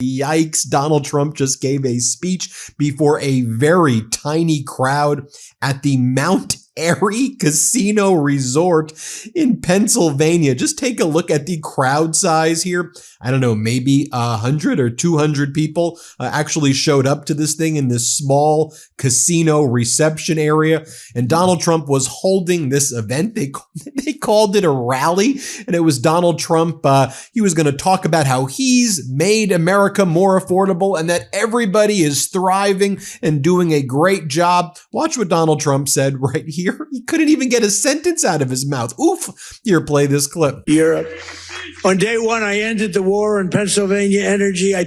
Yikes, Donald Trump just gave a speech before a very tiny crowd at the Mount Airy Casino Resort in Pennsylvania. Just take a look at the crowd size here. I don't know, maybe 100 or 200 people actually showed up to this thing in this small casino reception area. And Donald Trump was holding this event. They called it a rally, and it was Donald Trump. He was going to talk about how he's made America more affordable and that everybody is thriving and doing a great job. Watch what Donald Trump said right here. He couldn't even get a sentence out of his mouth. Oof. Here, play this clip. Europe. On day one, I ended the war on Pennsylvania energy. I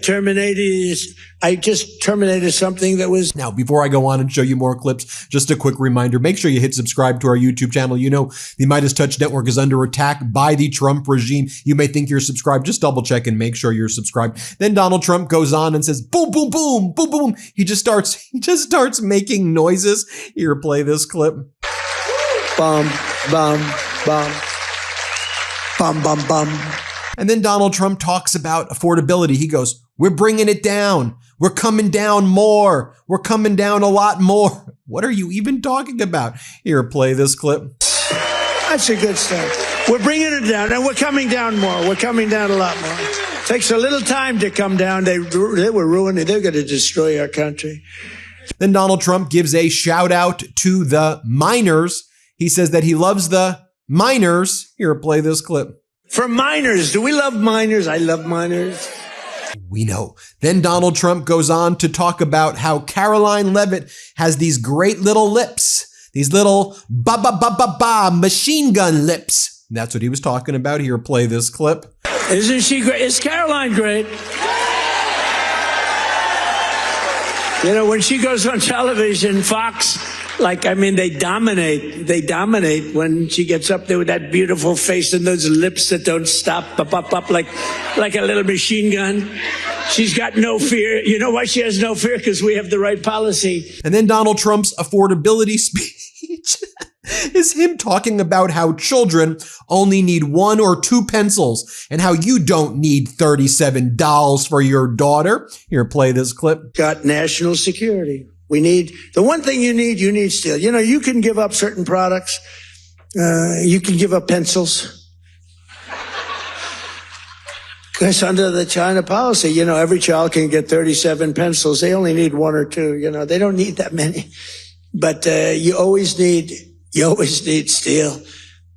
just terminated something that was... Now, before I go on and show you more clips, just a quick reminder, make sure you hit subscribe to our YouTube channel. You know, the MeidasTouch network is under attack by the Trump regime. You may think you're subscribed. Just double check and make sure you're subscribed. Then Donald Trump goes on and says, boom, boom, boom, boom, boom. He just starts making noises. Here, play this clip. Bum, bum, bum. Bum, bum, bum. And then Donald Trump talks about affordability. He goes, we're bringing it down. We're coming down more. We're coming down a lot more. What are you even talking about? Here, play this clip. That's a good start. We're bringing it down, and we're coming down more. We're coming down a lot more. Takes a little time to come down. They were ruining. They're going to destroy our country. Then Donald Trump gives a shout out to the miners. He says that he loves the miners. Here, play this clip. For miners. Do we love miners? I love miners. We know. Then Donald Trump goes on to talk about how Caroline Leavitt has these great little lips, these little ba-ba-ba-ba-ba machine gun lips. And that's what he was talking about. Here, play this clip. Isn't she great? Is Caroline great? You know, when she goes on television, Fox, they dominate. They dominate when she gets up there with that beautiful face and those lips that don't stop, up, like a little machine gun. She's got no fear. You know why she has no fear? Because we have the right policy. And then Donald Trump's affordability speech is him talking about how children only need 1 or 2 pencils and how you don't need $37 for your daughter. Here, play this clip. Got national security. We need, the one thing you need steel. You know, you can give up certain products. You can give up pencils. Because under the China policy, you know, every child can get 37 pencils. They only need 1 or 2, you know, they don't need that many. But you always need steel.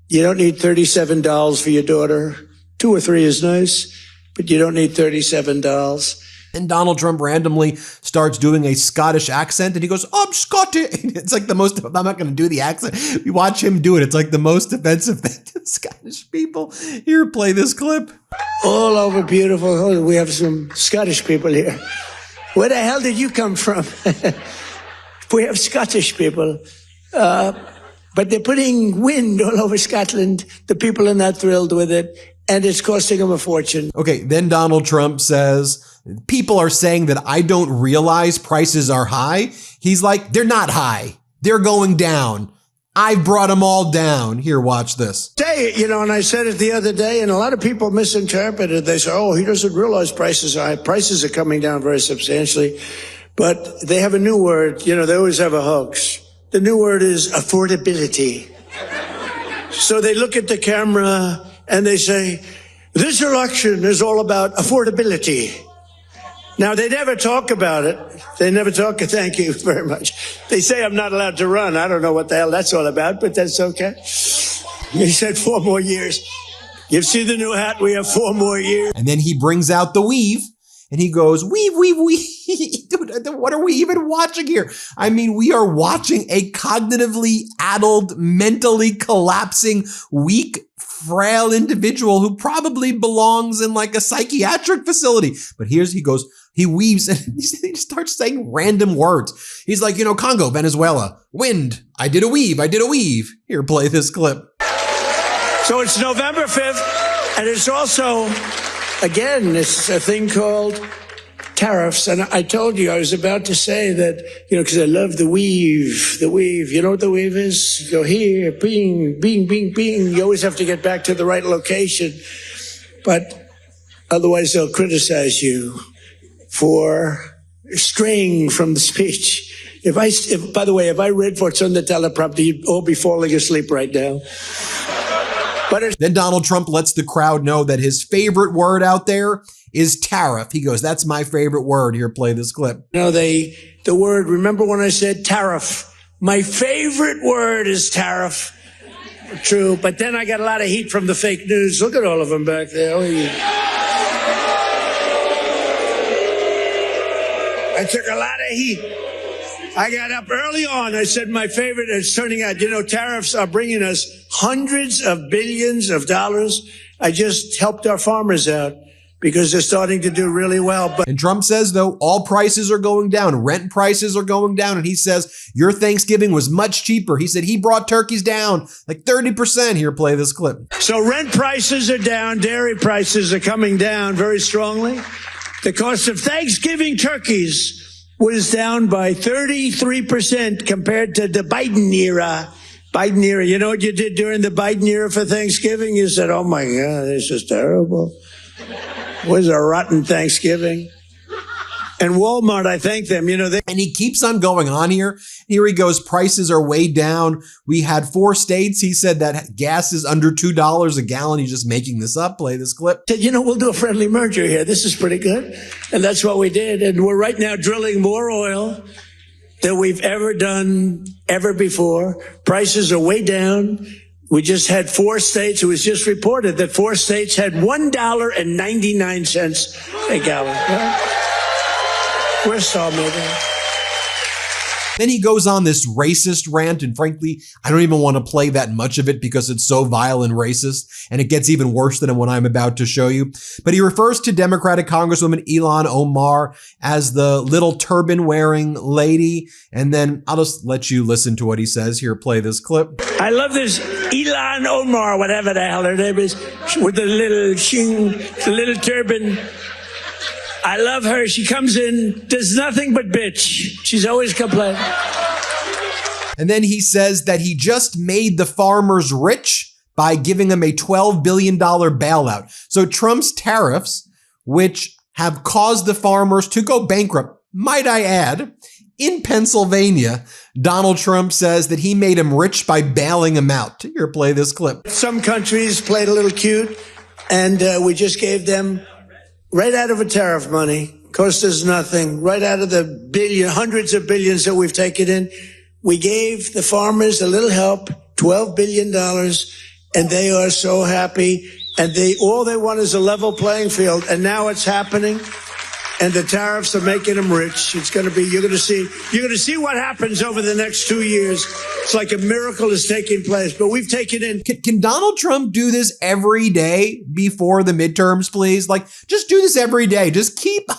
You don't need $37 for your daughter. 2 or 3 is nice, but you don't need $37. And Donald Trump randomly starts doing a Scottish accent and he goes, I'm Scottish. It's like the most, I'm not going to do the accent. You watch him do it. It's like the most offensive thing to Scottish people. Here, play this clip. All over beautiful. Oh, we have some Scottish people here. Where the hell did you come from? We have Scottish people. But they're putting wind all over Scotland. The people are not thrilled with it. And it's costing them a fortune. Okay, then Donald Trump says, people are saying that I don't realize prices are high. He's like, they're not high. They're going down. I brought them all down. Here, watch this. Say it, you know, and I said it the other day, and a lot of people misinterpreted. They say, oh, he doesn't realize prices are high. Prices are coming down very substantially. But they have a new word. You know, they always have a hoax. The new word is affordability. So they look at the camera and they say, this election is all about affordability. Now, they never talk about it. They never talk. Thank you very much. They say I'm not allowed to run. I don't know what the hell that's all about, but that's okay. He said 4 more years. You see the new hat? We have 4 more years. And then he brings out the weave and he goes, weave, weave, weave. Dude, what are we even watching here? I mean, we are watching a cognitively addled, mentally collapsing, weak, frail individual who probably belongs in like a psychiatric facility. But he goes, he weaves and he starts saying random words. He's like, you know, Congo, Venezuela, wind. I did a weave. I did a weave. Here, play this clip. So it's November 5th. And it's also, again, it's a thing called tariffs. And I told you, I was about to say that, you know, because I love the weave. The weave. You know what the weave is? You go here, bing, bing, bing, bing. You always have to get back to the right location. But otherwise they'll criticize you. for straying from the speech. By the way, if I read what's on the teleprompter, you'd all be falling asleep right now. But then Donald Trump lets the crowd know that his favorite word out there is tariff. He goes, that's my favorite word. Here, play this clip. You know, the word, remember when I said tariff? My favorite word is tariff. True, but then I got a lot of heat from the fake news. Look at all of them back there. I took a lot of heat. I got up early on. I said my favorite is turning out, you know, tariffs are bringing us hundreds of billions of dollars. I just helped our farmers out because they're starting to do really well. And Trump says, though, all prices are going down. Rent prices are going down. And he says, your Thanksgiving was much cheaper. He said he brought turkeys down like 30%. Here, play this clip. So rent prices are down. Dairy prices are coming down very strongly. The cost of Thanksgiving turkeys was down by 33% compared to the Biden era. You know what you did during the Biden era for Thanksgiving? You said, oh my God, this is terrible. It was a rotten Thanksgiving. And Walmart, I thank them, you know. And he keeps on going on here. Here he goes, prices are way down. We had 4 states. He said that gas is under $2 a gallon. He's just making this up. Play this clip. Said, you know, we'll do a friendly merger here. This is pretty good. And that's what we did. And we're right now drilling more oil than we've ever done ever before. Prices are way down. We just had 4 states. It was just reported that 4 states had $1.99 a gallon. Right? We're so moving. Then he goes on this racist rant, and frankly, I don't even want to play that much of it because it's so vile and racist, and it gets even worse than what I'm about to show you. But he refers to Democratic Congresswoman Ilhan Omar as the little turban-wearing lady, and then I'll just let you listen to what he says. Here, play this clip. I love this Ilhan Omar, whatever the hell her name is, with the little turban. I love her. She comes in, does nothing but bitch. She's always complaining. And then he says that he just made the farmers rich by giving them a $12 billion bailout. So Trump's tariffs, which have caused the farmers to go bankrupt, might I add, in Pennsylvania, Donald Trump says that he made them rich by bailing them out. Here, play this clip. Some countries played a little cute, and we just gave them right out of a tariff money, cost us nothing, right out of the hundreds of billions that we've taken in. We gave the farmers a little help, $12 billion, and they are so happy. And all they want is a level playing field. And now it's happening. And the tariffs are making them rich. It's going to be, you're going to see what happens over the next 2 years. It's like a miracle is taking place, but we've taken in. Can Donald Trump do this every day before the midterms, please? Like, just do this every day. Just keep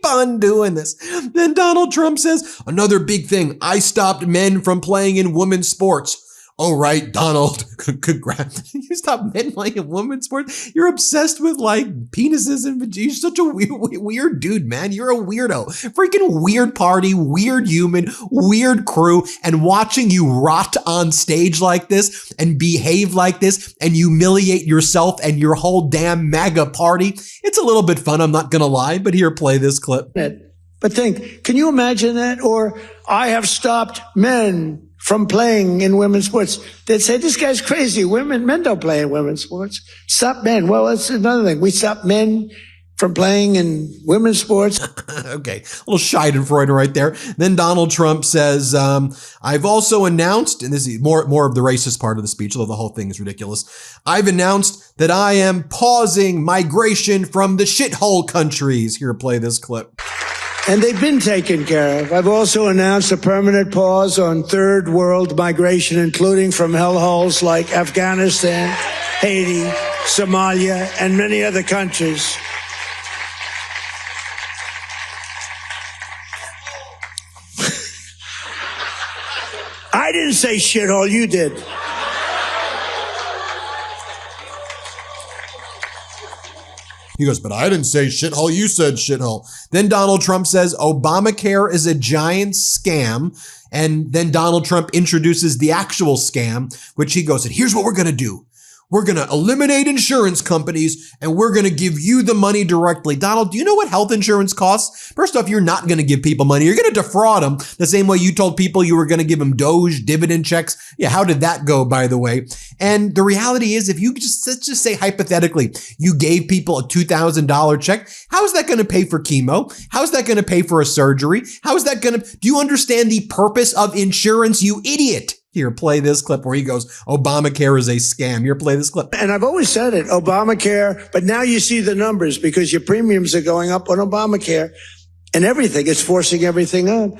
on doing this. Then Donald Trump says, another big thing. I stopped men from playing in women's sports. Oh, right, Donald. Congrats. You stop men playing in women's sports? You're obsessed with like penises and vaginas. You're such a weird dude, man. You're a weirdo. Freaking weird party, weird human, weird crew. And watching you rot on stage like this and behave like this and humiliate yourself and your whole damn MAGA party, it's a little bit fun, I'm not going to lie. But here, play this clip. But think, can you imagine that? Or I have stopped men from playing in women's sports. They'd say, this guy's crazy. Men don't play in women's sports. Stop men. Well, that's another thing. We stop men from playing in women's sports. Okay, a little schadenfreude right there. Then Donald Trump says, I've also announced, and this is more of the racist part of the speech, although the whole thing is ridiculous. I've announced that I am pausing migration from the shithole countries. Here, play this clip. And they've been taken care of. I've also announced a permanent pause on third world migration, including from hellholes like Afghanistan, Haiti, Somalia, and many other countries. I didn't say shithole, you did. He goes, but I didn't say shithole, you said shithole. Then Donald Trump says Obamacare is a giant scam. And then Donald Trump introduces the actual scam, which he goes, and here's what we're going to do. We're going to eliminate insurance companies and we're going to give you the money directly. Donald, do you know what health insurance costs? First off, you're not going to give people money. You're going to defraud them the same way you told people you were going to give them Doge dividend checks. Yeah, how did that go, by the way? And the reality is, if you let's just say hypothetically, you gave people a $2,000 check, how is that going to pay for chemo? How is that going to pay for a surgery? How is that going to, do you understand the purpose of insurance, you idiot? Here, play this clip where he goes, Obamacare is a scam. Here, play this clip. And I've always said it, Obamacare, but now you see the numbers because your premiums are going up on Obamacare and everything. It's forcing everything up.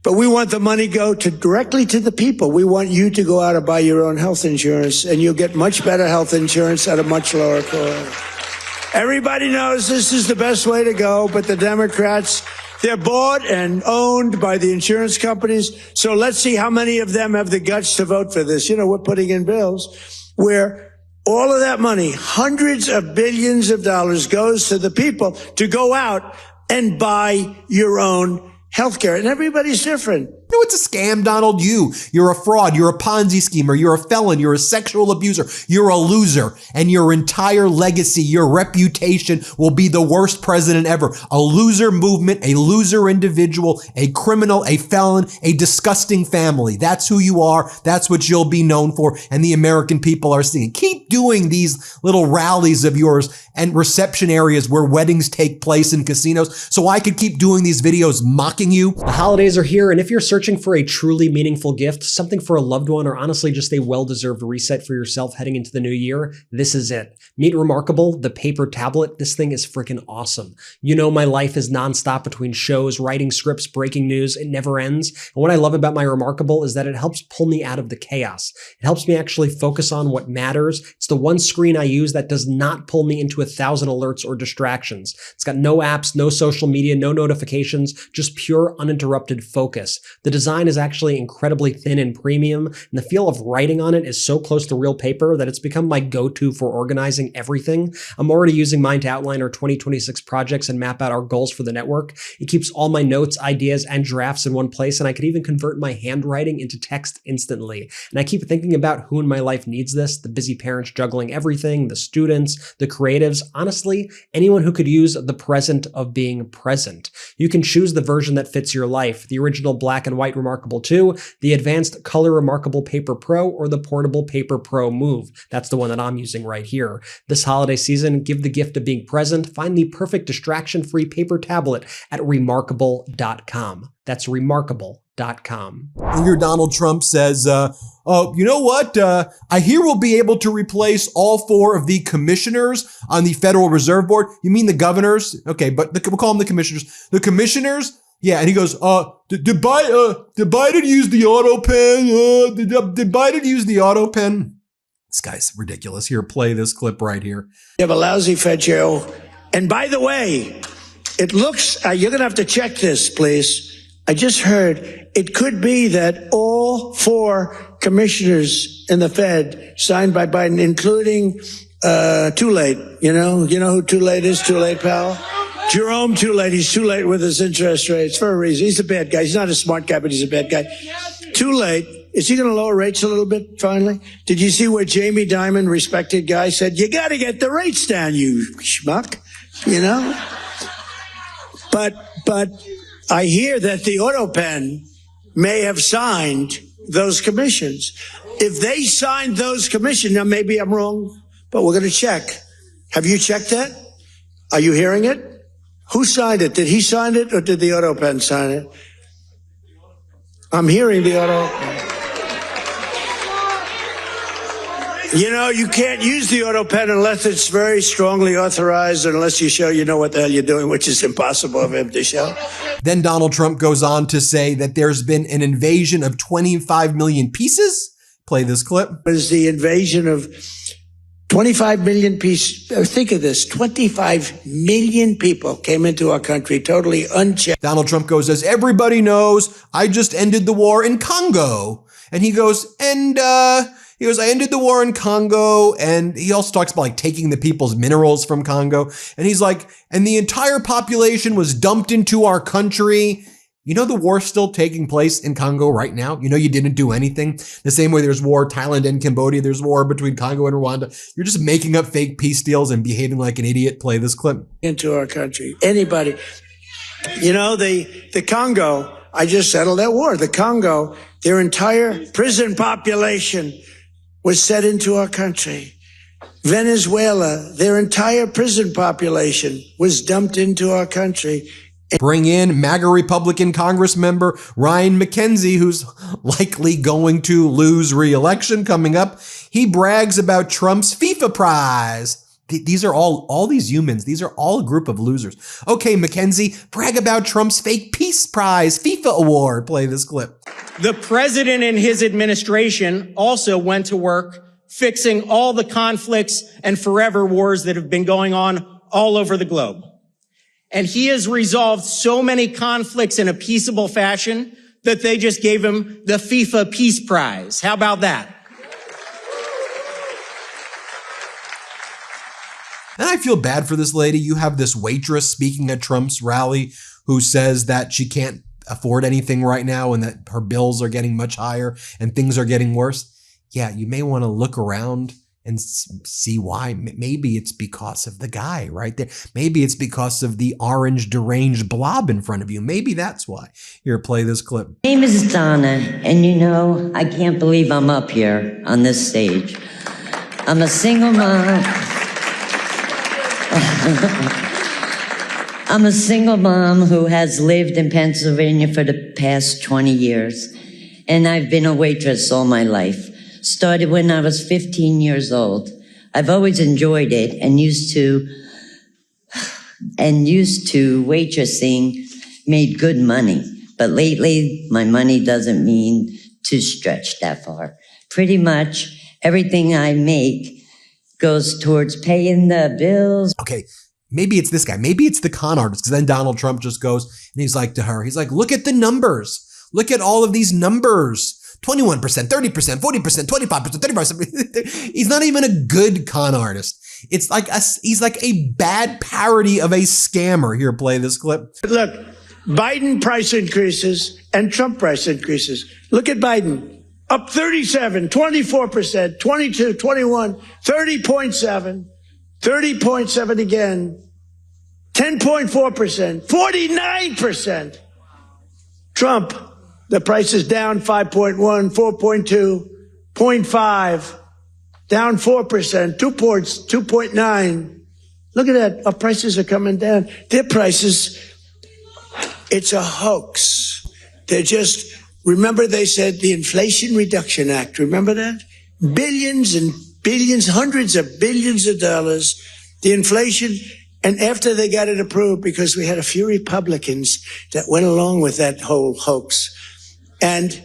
But we want the money go directly to the people. We want you to go out and buy your own health insurance, and you'll get much better health insurance at a much lower cost. Everybody knows this is the best way to go, but the Democrats, they're bought and owned by the insurance companies. So let's see how many of them have the guts to vote for this. You know, we're putting in bills where all of that money, hundreds of billions of dollars, goes to the people to go out and buy your own healthcare. And everybody's different. No, it's a scam, Donald. You're a fraud. You're a Ponzi schemer. You're a felon. You're a sexual abuser. You're a loser. And your entire legacy, your reputation will be the worst president ever. A loser movement, a loser individual, a criminal, a felon, a disgusting family. That's who you are. That's what you'll be known for. And the American people are seeing. Keep doing these little rallies of yours and reception areas where weddings take place in casinos so I could keep doing these videos mocking you. The holidays are here, and if you're searching for a truly meaningful gift, something for a loved one, or honestly just a well-deserved reset for yourself heading into the new year, this is it. Meet Remarkable, the paper tablet. This thing is freaking awesome. You know, my life is nonstop between shows, writing scripts, breaking news. It never ends. And what I love about my Remarkable is that it helps pull me out of the chaos. It helps me actually focus on what matters. It's the one screen I use that does not pull me into 1,000 alerts or distractions. It's got no apps, no social media, no notifications, just pure uninterrupted focus. The design is actually incredibly thin and premium, and the feel of writing on it is so close to real paper that it's become my go-to for organizing everything. I'm already using mine to outline our 2026 projects and map out our goals for the network. It keeps all my notes, ideas, and drafts in one place, and I could even convert my handwriting into text instantly. And I keep thinking about who in my life needs this: the busy parents juggling everything, the students, the creatives, honestly, anyone who could use the present of being present. You can choose the version that fits your life: the original black and white Remarkable 2, the advanced color Remarkable Paper Pro, or the portable Paper Pro Move. That's the one that I'm using right here. This holiday season, give the gift of being present. Find the perfect distraction-free paper tablet at remarkable.com. That's remarkable.com. Here Donald Trump says, oh, you know what? I hear we'll be able to replace all 4 of the commissioners on the Federal Reserve Board. You mean the governors? Okay, but we'll call them the commissioners. The commissioners? Yeah, and he goes, did Biden use the auto pen? Did Biden use the auto pen? This guy's ridiculous. Here, play this clip right here. You have a lousy Fed chair. And by the way, it looks, you're going to have to check this, please. I just heard it could be that all 4 commissioners in the Fed signed by Biden, including Too Late. You know who Too Late is? Too Late, pal? Jerome Too Late. He's too late with his interest rates for a reason. He's a bad guy. He's not a smart guy, but he's a bad guy. Too Late. Is he going to lower rates a little bit finally? Did you see where Jamie Dimon, respected guy, said, you got to get the rates down, you schmuck, you know? But I hear that the auto pen may have signed those commissions. If they signed those commissions, now maybe I'm wrong, but we're going to check. Have you checked that? Are you hearing it? Who signed it? Did he sign it or did the auto pen sign it? I'm hearing the auto. You know, you can't use the auto pen unless it's very strongly authorized, unless you show you know what the hell you're doing, which is impossible of him to show. Then Donald Trump goes on to say that there's been an invasion of 25 million pieces. Play this clip. It is the invasion of 25 million pieces. Think of this. 25 million people came into our country totally unchecked. Donald Trump goes, as everybody knows, I just ended the war in Congo. And he goes, I ended the war in Congo. And he also talks about like taking the people's minerals from Congo. And he's like, and the entire population was dumped into our country. You know the war's still taking place in Congo right now? You know you didn't do anything? The same way there's war Thailand and Cambodia, there's war between Congo and Rwanda. You're just making up fake peace deals and behaving like an idiot. Play this clip. Into our country. Anybody. You know, the Congo, I just settled that war. The Congo, their entire prison population was set into our country. Venezuela, their entire prison population was dumped into our country. Bring in MAGA Republican Congress member Ryan McKenzie, who's likely going to lose re-election coming up. He brags about Trump's FIFA prize. These are all these humans. These are all a group of losers. Okay, McKenzie, brag about Trump's fake peace prize, FIFA award. Play this clip. The president and his administration also went to work fixing all the conflicts and forever wars that have been going on all over the globe. And he has resolved so many conflicts in a peaceable fashion that they just gave him the FIFA Peace Prize. How about that? And I feel bad for this lady. You have this waitress speaking at Trump's rally who says that she can't afford anything right now and that her bills are getting much higher and things are getting worse. Yeah, you may want to look around and see why. Maybe it's because of the guy right there. Maybe it's because of the orange deranged blob in front of you. Maybe that's why. Here, play this clip. My name is Donna, and you know, I can't believe I'm up here on this stage. I'm a single mom. I'm a single mom who has lived in Pennsylvania for the past 20 years, and I've been a waitress all my life. Started when I was 15 years old. I've always enjoyed it and used to waitressing, made good money. But lately, my money doesn't mean to stretch that far. Pretty much everything I make goes towards paying the bills. Okay, maybe it's this guy. Maybe it's the con artist. Because then Donald Trump just goes and he's like to her, he's like, look at the numbers. Look at all of these numbers. 21%, 30%, 40%, 25%, 35%. He's not even a good con artist. It's like he's like a bad parody of a scammer. Here, play this clip. Look, Biden price increases and Trump price increases. Look at Biden. Up 37, 24%, 22, 21, 30.7, 30.7 again, 10.4%, 49%. Trump, the price is down 5.1, 4.2, 0.5, down 4%, 2 points, 2.9. Look at that. Our prices are coming down. Their prices, it's a hoax. They're just, remember they said the Inflation Reduction Act. Remember that? Billions and billions, hundreds of billions of dollars. The inflation. And after they got it approved, because we had a few Republicans that went along with that whole hoax. And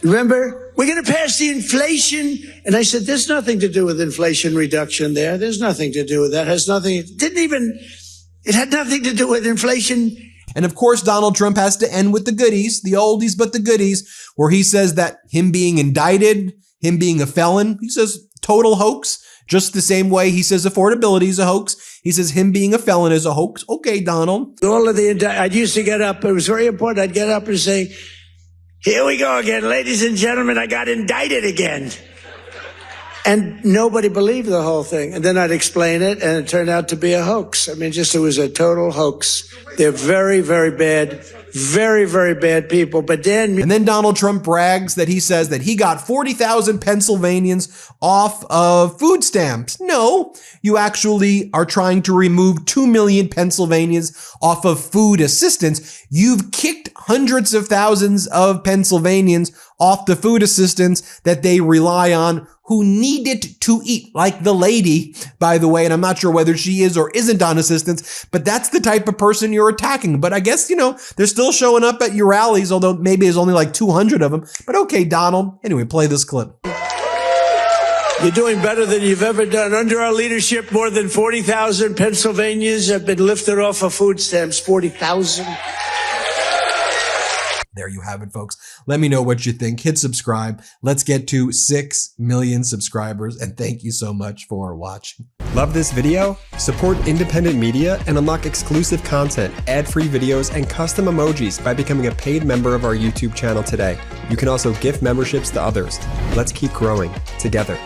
remember, we're going to pass the inflation. And I said, there's nothing to do with inflation reduction there. There's nothing to do with that. It had nothing to do with inflation. And of course, Donald Trump has to end with the goodies, the oldies but the goodies, where he says that him being indicted, him being a felon, he says total hoax. Just the same way he says affordability is a hoax. He says him being a felon is a hoax. Okay, Donald. All of I'd used to get up. It was very important. I'd get up and say, here we go again. Ladies and gentlemen, I got indicted again. And nobody believed the whole thing. And then I'd explain it, and it turned out to be a hoax. I mean, it was a total hoax. They're very, very bad. Very, very bad people. But then... And then Donald Trump brags that he says that he got 40,000 Pennsylvanians off of food stamps. No, you actually are trying to remove 2 million Pennsylvanians off of food assistance. You've kicked hundreds of thousands of Pennsylvanians off the food assistance that they rely on, who need it to eat, like the lady, by the way, and I'm not sure whether she is or isn't on assistance, but that's the type of person you're attacking. But I guess, they're still showing up at your rallies, although maybe there's only like 200 of them. But okay, Donald. Anyway, play this clip. You're doing better than you've ever done. Under our leadership, more than 40,000 Pennsylvanians have been lifted off of food stamps. 40,000. There you have it, folks. Let me know what you think. Hit subscribe. Let's get to 6 million subscribers. And thank you so much for watching. Love this video? Support independent media and unlock exclusive content, ad-free videos, and custom emojis by becoming a paid member of our YouTube channel today. You can also gift memberships to others. Let's keep growing together.